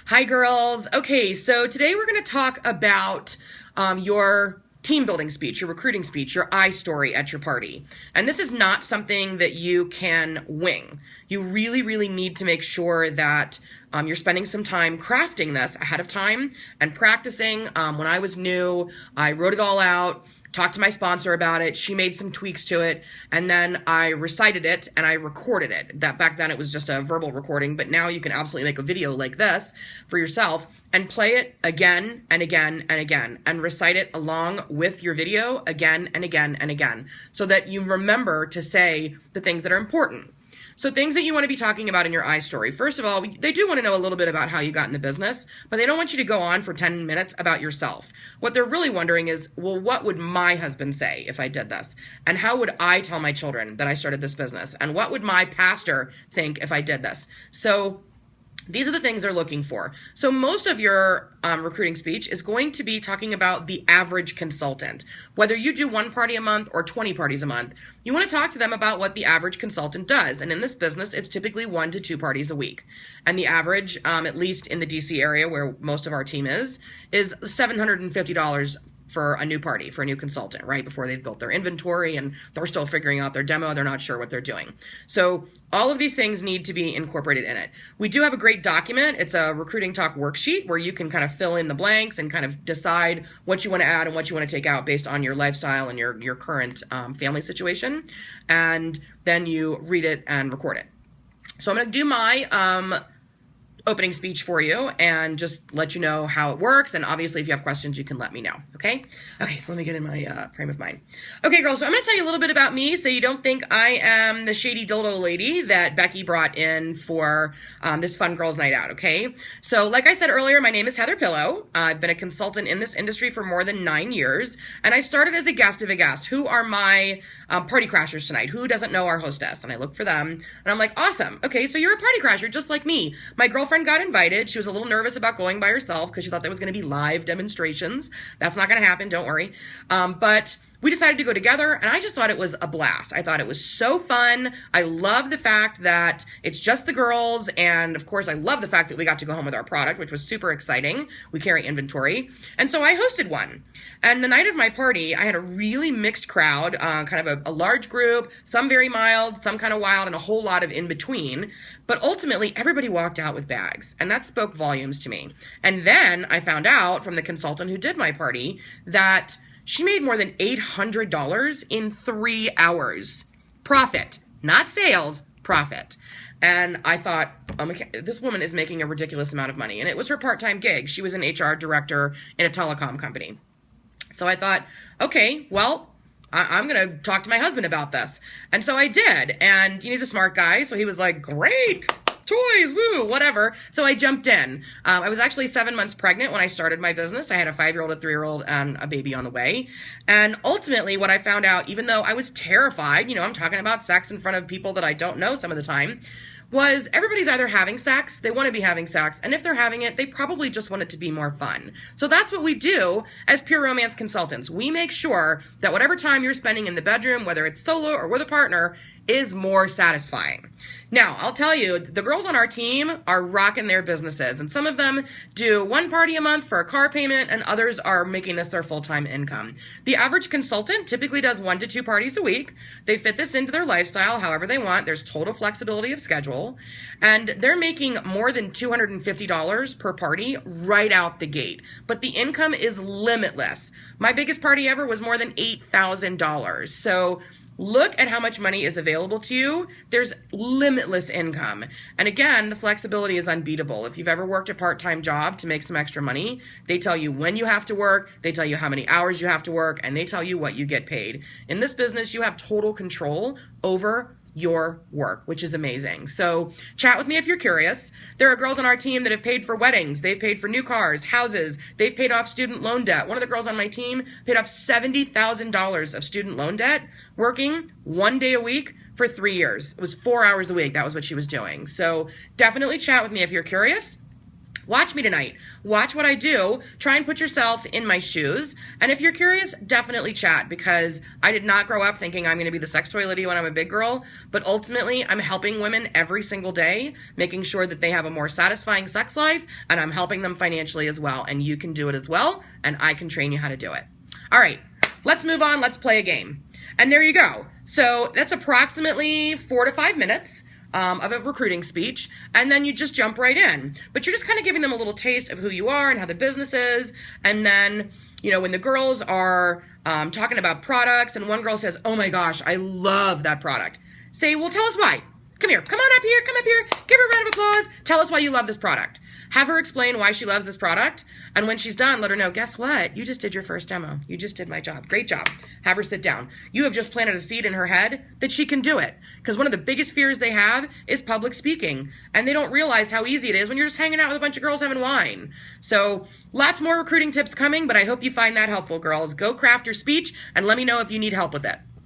Hi, girls. Okay, so today we're going to talk about your team building speech, your recruiting speech, your I story at your party. And this is not something that you can wing. You really, really need to make sure that you're spending some time crafting this ahead of time and practicing. When I was new, I wrote it all out, talked to my sponsor about it. She made some tweaks to it, and then I recited it and I recorded it. That back then it was just a verbal recording, but now you can absolutely make a video like this for yourself and play it again and again and again and recite it along with your video again and again and again so that you remember to say the things that are important. So things that you want to be talking about in your I story. First of all, they do want to know a little bit about how you got in the business, but they don't want you to go on for 10 minutes about yourself. What they're really wondering is, well, what would my husband say if I did this? And how would I tell my children that I started this business? And what would my pastor think if I did this? So these are the things they're looking for. So most of your recruiting speech is going to be talking about the average consultant. Whether you do 1 party a month or 20 parties a month, you want to talk to them about what the average consultant does. And in this business, it's typically 1 to 2 parties a week. And the average, at least in the DC area where most of our team is $750 for a new party, for a new consultant, right? Before they've built their inventory and they're still figuring out their demo, they're not sure what they're doing. So all of these things need to be incorporated in it. We do have a great document. It's a recruiting talk worksheet where you can kind of fill in the blanks and kind of decide what you want to add and what you want to take out based on your lifestyle and your current family situation. And then you read it and record it. So I'm going to do my opening speech for you and just let you know how it works. And obviously, if you have questions, you can let me know. Okay? Okay, so let me get in my frame of mind. Okay, girls, so I'm going to tell you a little bit about me so you don't think I am the shady dildo lady that Becky brought in for this fun girls' night out, okay? So like I said earlier, my name is Heather Pillow. I've been a consultant in this industry for more than 9 years, and I started as a guest of a guest. Who are my party crashers tonight? Who doesn't know our hostess? And I look for them, and I'm like, awesome. Okay, so you're a party crasher just like me. My girlfriend got invited. She was a little nervous about going by herself because she thought there was going to be live demonstrations. That's not going to happen, don't worry. But we decided to go together, and I just thought it was a blast. I thought it was so fun. I love the fact that it's just the girls, and of course, I love the fact that we got to go home with our product, which was super exciting. We carry inventory, and so I hosted one. And the night of my party, I had a really mixed crowd, kind of a large group, some very mild, some kind of wild, and a whole lot of in between. But ultimately, everybody walked out with bags, and that spoke volumes to me. And then I found out from the consultant who did my party that she made more than $800 in 3 hours. Profit, not sales, profit. And I thought, this woman is making a ridiculous amount of money. And it was her part-time gig. She was an HR director in a telecom company. So I thought, okay, well, I'm going to talk to my husband about this. And so I did. And he's a smart guy. So he was like, great. Toys, woo, whatever. So I jumped in. I was actually 7 months pregnant when I started my business. I had a 5-year-old, a 3-year-old, and a baby on the way. And ultimately, what I found out, even though I was terrified, I'm talking about sex in front of people that I don't know some of the time, was everybody's either having sex, they want to be having sex, and if they're having it, they probably just want it to be more fun. So that's what we do as Pure Romance consultants. We make sure that whatever time you're spending in the bedroom, whether it's solo or with a partner, is more satisfying. Now, I'll tell you, the girls on our team are rocking their businesses, and some of them do 1 party a month for a car payment, and others are making this their full-time income. The average consultant typically does 1 to 2 parties a week. They fit this into their lifestyle however they want. There's total flexibility of schedule, and they're making more than $250 per party right out the gate. But the income is limitless. My biggest party ever was more than $8,000. So look at how much money is available to you. There's limitless income. And again, the flexibility is unbeatable. If you've ever worked a part-time job to make some extra money, they tell you when you have to work, they tell you how many hours you have to work, and they tell you what you get paid. In this business, you have total control over your work, which is amazing. So chat with me if you're curious. There are girls on our team that have paid for weddings. They've paid for new cars, houses. They've paid off student loan debt. One of the girls on my team paid off $70,000 of student loan debt working 1 day a week for 3 years. It was 4 hours a week. That was what she was doing. So definitely chat with me if you're curious. Watch me tonight. Watch what I do. Try and put yourself in my shoes. And if you're curious, definitely chat, because I did not grow up thinking I'm going to be the sex toy lady when I'm a big girl. But ultimately, I'm helping women every single day, making sure that they have a more satisfying sex life, and I'm helping them financially as well. And you can do it as well, and I can train you how to do it. All right, let's move on. Let's play a game. And there you go. So that's approximately 4 to 5 minutes of a recruiting speech, and then you just jump right in. But you're just kind of giving them a little taste of who you are and how the business is. And then, you know, when the girls are talking about products and one girl says, oh my gosh, I love that product, say, well, tell us why. Come here, come on up here, come up here, give her a round of applause, tell us why you love this product. Have her explain why she loves this product, and when she's done, let her know, guess what? You just did your first demo. You just did my job. Great job. Have her sit down. You have just planted a seed in her head that she can do it, because one of the biggest fears they have is public speaking, and they don't realize how easy it is when you're just hanging out with a bunch of girls having wine. So lots more recruiting tips coming, but I hope you find that helpful, girls. Go craft your speech, and let me know if you need help with it.